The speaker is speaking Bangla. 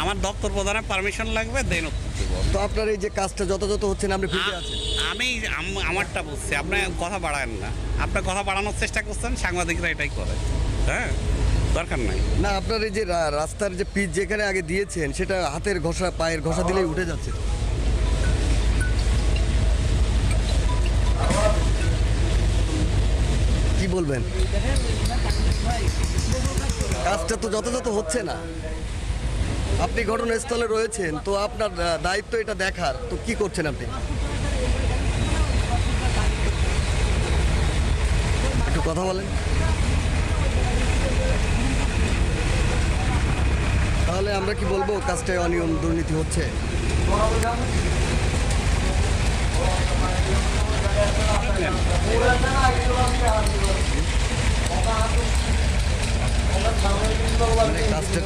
আমার দপ্তর প্রধানের পারমিশন লাগবে, দেন উত্তর দেবো। তো আপনার এই যে কাজটা যথাযথ হচ্ছে না, আপনি ফিল্ডে আছেন। আমি আমারটা বলছি, আপনি কথা বাড়ান না। আপনার কথা বাড়ানোর চেষ্টা করছেন, সাংবাদিকরা এটাই করে। হ্যাঁ, দরকার নাই। না, আপনার এই যে রাস্তার যে পিচ যেখানে আগে দিয়েছেন, সেটা হাতের ঘষা পায়ের ঘষা দিলেই উঠে যাচ্ছে। কি বলবেন? কাজটা তো যথাযথ হচ্ছে না। আপনি ঘটনাস্থলে রয়েছেন, তো আপনার দায়িত্ব এটা দেখার, তো কি করছেন আপনি? একটু কথা বলেন। তাহলে আমরা কি বলবো কাজটায় অনিয়ম দুর্নীতি হচ্ছে? কাজটা